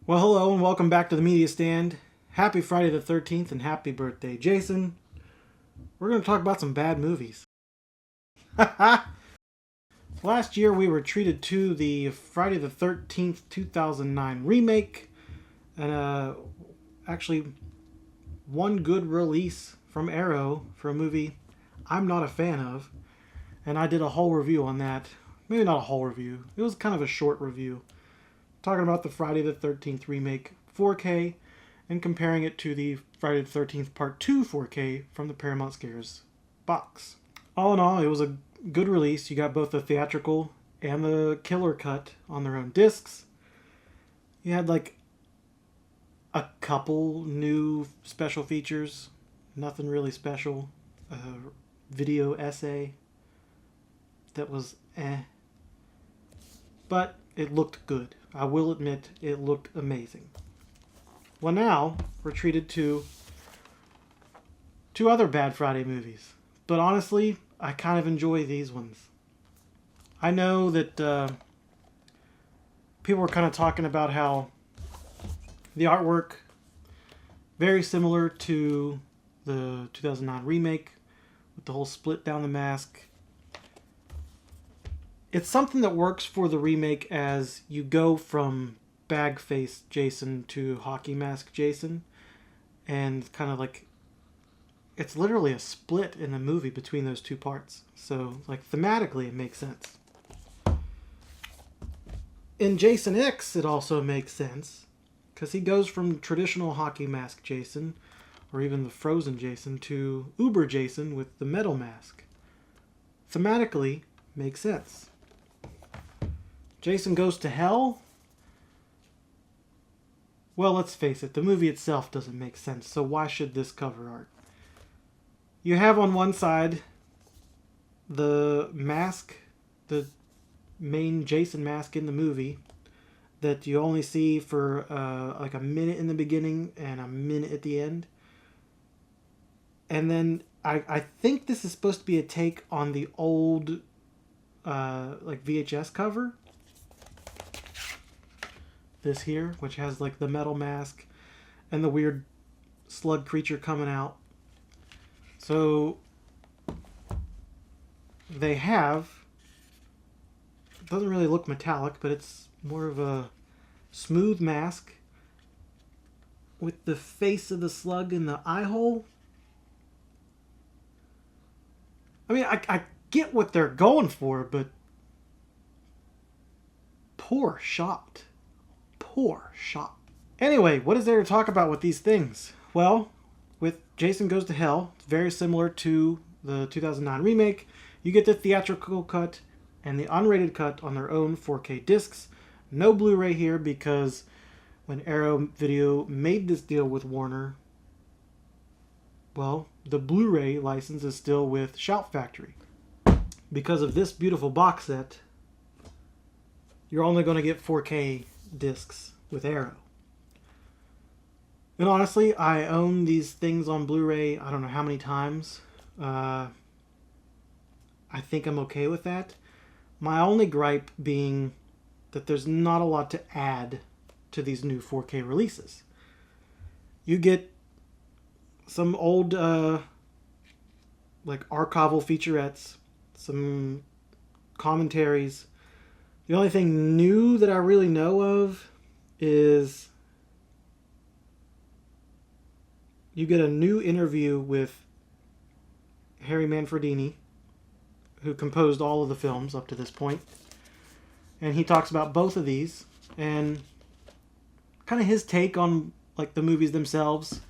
Well, hello and welcome back to the Media Stand. Happy Friday the 13th and happy birthday, Jason. We're going to talk about some bad movies. Last year we were treated to the Friday the 13th 2009 remake, and actually one good release from Arrow for a movie I'm not a fan of, and I did a whole review on that. Maybe not a whole review. It was kind of a short review. Talking about the Friday the 13th remake 4K and comparing it to the Friday the 13th Part 2 4K from the Paramount Scares box. All in all, it was a good release. You got both the theatrical and the killer cut on their own discs. You had like a couple new special features. Nothing really special. A video essay that was but it looked good. I will admit it looked amazing. Well, now we're treated to two other Bad Friday movies. But honestly, I kind of enjoy these ones. I know that people were kind of talking about how the artwork very similar to the 2009 remake with the whole split down the mask. It's something that works for the remake as you go from bag face Jason to hockey mask Jason, and kind of like it's literally a split in the movie between those two parts. So like thematically it makes sense. In Jason X it also makes sense because he goes from traditional hockey mask Jason, or even the frozen Jason, to Uber Jason with the metal mask. Thematically makes sense. Jason Goes to Hell? Well, let's face it, the movie itself doesn't make sense, so why should this cover art? You have on one side the mask, the main Jason mask in the movie, that you only see for like a minute in the beginning and a minute at the end. And then I think this is supposed to be a take on the old like VHS cover. This here, which has like the metal mask and the weird slug creature coming out. So they have, it doesn't really look metallic, but it's more of a smooth mask with the face of the slug in the eye hole. I mean, I get what they're going for, but poor shot. Poor shot. Anyway, what is there to talk about with these things? Well, with Jason Goes to Hell, it's very similar to the 2009 remake. You get the theatrical cut and the unrated cut on their own 4K discs. No Blu-ray here because when Arrow Video made this deal with Warner, well, the Blu-ray license is still with Shout Factory. Because of this beautiful box set, you're only going to get 4K discs with Arrow. And honestly, I own these things on Blu-ray I don't know how many times. I think I'm okay with that. My only gripe being that there's not a lot to add to these new 4K releases. You get some old like archival featurettes, some commentaries. The only thing new that I really know of is you get a new interview with Harry Manfredini, who composed all of the films up to this point. And he talks about both of these and kind of his take on like the movies themselves.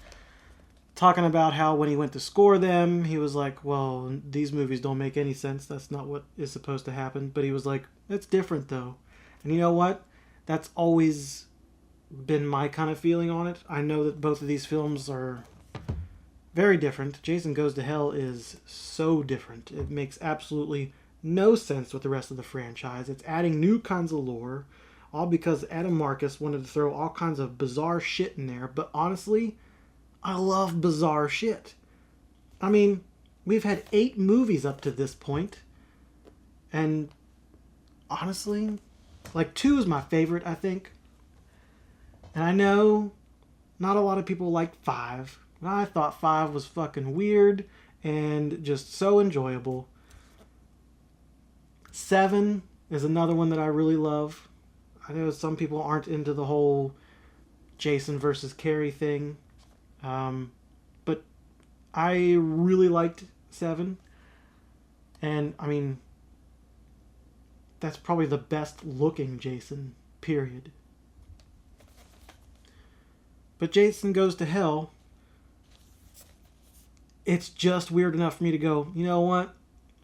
Talking about how when he went to score them, he was like, well, these movies don't make any sense. That's not what is supposed to happen. But he was like, it's different though. And you know what? That's always been my kind of feeling on it. I know that both of these films are very different. Jason Goes to Hell is so different. It makes absolutely no sense with the rest of the franchise. It's adding new kinds of lore, all because Adam Marcus wanted to throw all kinds of bizarre shit in there. But honestly, I love bizarre shit. I mean, we've had 8 movies up to this point, and honestly, like 2 is my favorite, I think. And I know not a lot of people like 5. I thought 5 was fucking weird and just so enjoyable. 7 is another one that I really love. I know some people aren't into the whole Jason versus Carrie thing. But I really liked 7. And, I mean, that's probably the best looking Jason, period. But Jason Goes to Hell, it's just weird enough for me to go, you know what?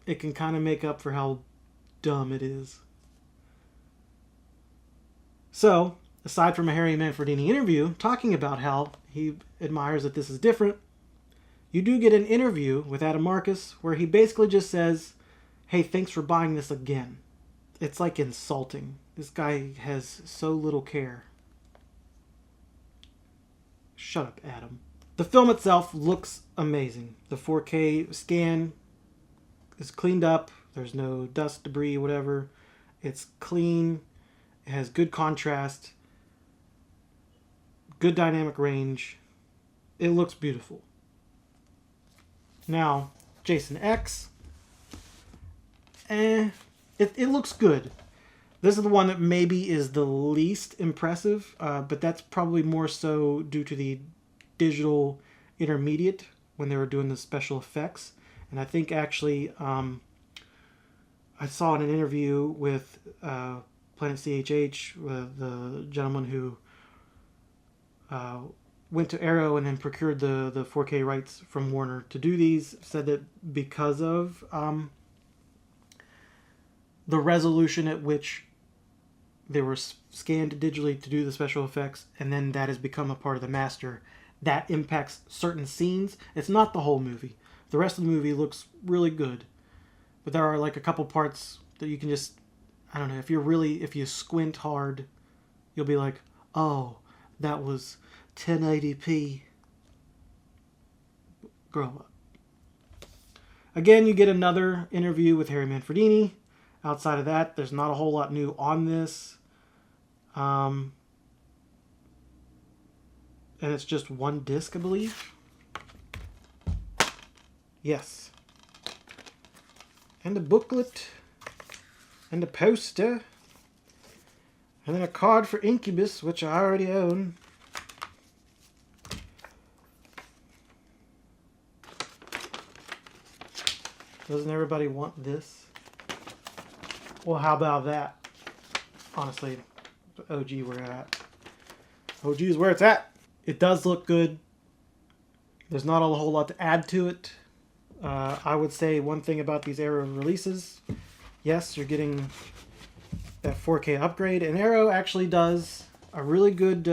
It can kind of make up for how dumb it is. So, aside from a Harry Manfredini interview talking about how he admires that this is different, you do get an interview with Adam Marcus where he basically just says, hey, thanks for buying this again. It's like insulting. This guy has so little care. Shut up, Adam. The film itself looks amazing. The 4K scan is cleaned up. There's no dust, debris, whatever. It's clean. It has good contrast. Good dynamic range. It looks beautiful. Now, Jason X. It looks good. This is the one that maybe is the least impressive, but that's probably more so due to the digital intermediate when they were doing the special effects. And I think actually I saw in an interview with Planet CHH, the gentleman who went to Arrow and then procured the 4K rights from Warner to do these, said that because of the resolution at which they were scanned digitally to do the special effects, and then that has become a part of the master, that impacts certain scenes. It's not the whole movie. The rest of the movie looks really good, but there are like a couple parts that you can just, I don't know, if you squint hard, you'll be like, oh, that was 1080p. Grow up. Again, you get another interview with Harry Manfredini. Outside of that, there's not a whole lot new on this. And it's just one disc, I believe. Yes. And a booklet. And a poster. And then a card for Incubus, which I already own. Doesn't everybody want this? Well, how about that? Honestly, OG where it's at. OG is where it's at. It does look good. There's not a whole lot to add to it. I would say one thing about these Arrow releases. Yes, you're getting that 4K upgrade. And Arrow actually does a really good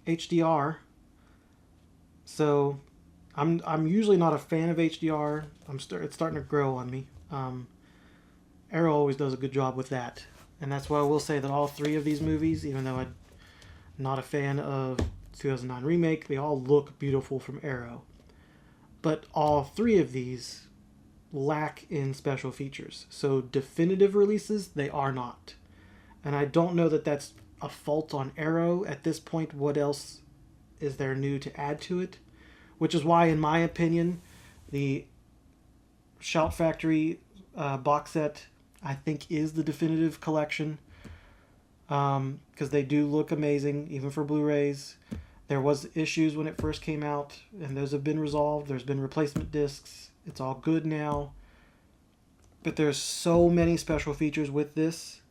HDR. So I'm usually not a fan of HDR. It's starting to grow on me. Arrow always does a good job with that. And that's why I will say that all 3 of these movies, even though I'm not a fan of 2009 Remake, they all look beautiful from Arrow. But all 3 of these lack in special features. So definitive releases, they are not. And I don't know that that's a fault on Arrow at this point. What else is there new to add to it? Which is why, in my opinion, the Shout Factory box set, I think, is the definitive collection. Because they do look amazing, even for Blu-rays. There was issues when it first came out, and those have been resolved. There's been replacement discs. It's all good now. But there's so many special features with this,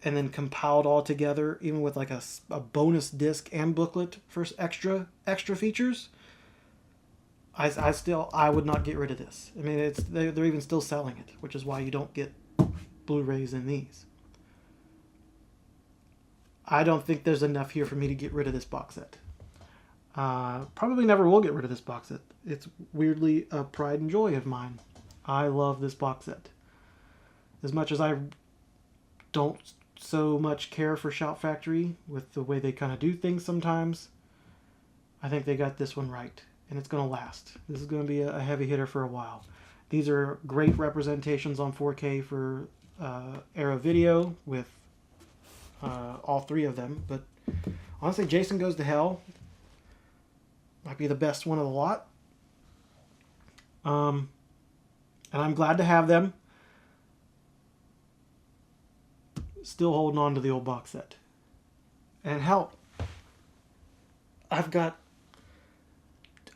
and then compiled all together, even with like a bonus disc and booklet for extra features. I would not get rid of this. I mean, they're even still selling it, which is why you don't get Blu-rays in these. I don't think there's enough here for me to get rid of this box set. Probably never will get rid of this box set. It's weirdly a pride and joy of mine. I love this box set. As much as I don't so much care for Shout Factory with the way they kind of do things sometimes, I think they got this one right. And it's going to last. This is going to be a heavy hitter for a while. These are great representations on 4K for Arrow Video with all three of them. But honestly, Jason Goes to Hell might be the best one of the lot. And I'm glad to have them. Still holding on to the old box set. And hell, I've got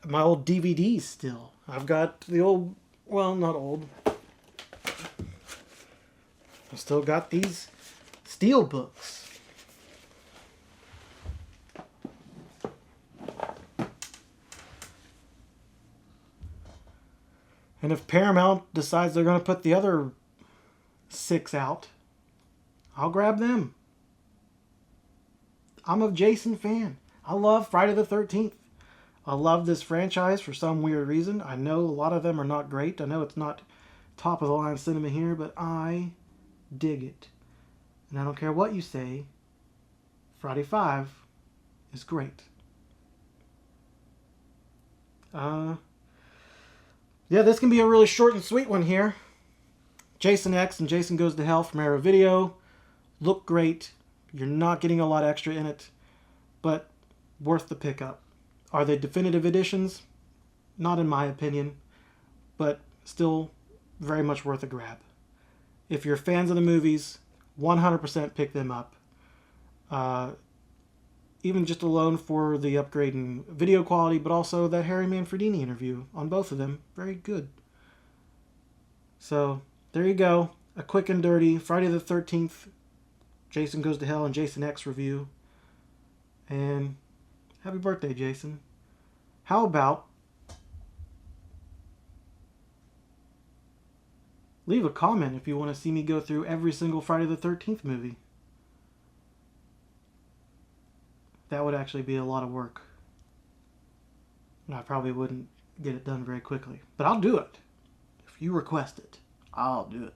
my old DVDs still. I've got the old, well, not old. I've still got these steel books. And if Paramount decides they're going to put the other 6 out, I'll grab them. I'm a Jason fan. I love Friday the 13th. I love this franchise for some weird reason. I know a lot of them are not great. I know it's not top of the line cinema here, but I dig it. And I don't care what you say, Friday 5 is great. Yeah, this can be a really short and sweet one here. Jason X and Jason Goes to Hell from Arrow Video look great. You're not getting a lot extra in it, but worth the pickup. Are they definitive editions? Not in my opinion, but still very much worth a grab. If you're fans of the movies, 100% pick them up. Even just alone for the upgrade in video quality, but also that Harry Manfredini interview on both of them. Very good. So, there you go. A quick and dirty Friday the 13th, Jason Goes to Hell and Jason X review. And happy birthday, Jason. How about leave a comment if you want to see me go through every single Friday the 13th movie. That would actually be a lot of work. And I probably wouldn't get it done very quickly. But I'll do it. If you request it, I'll do it.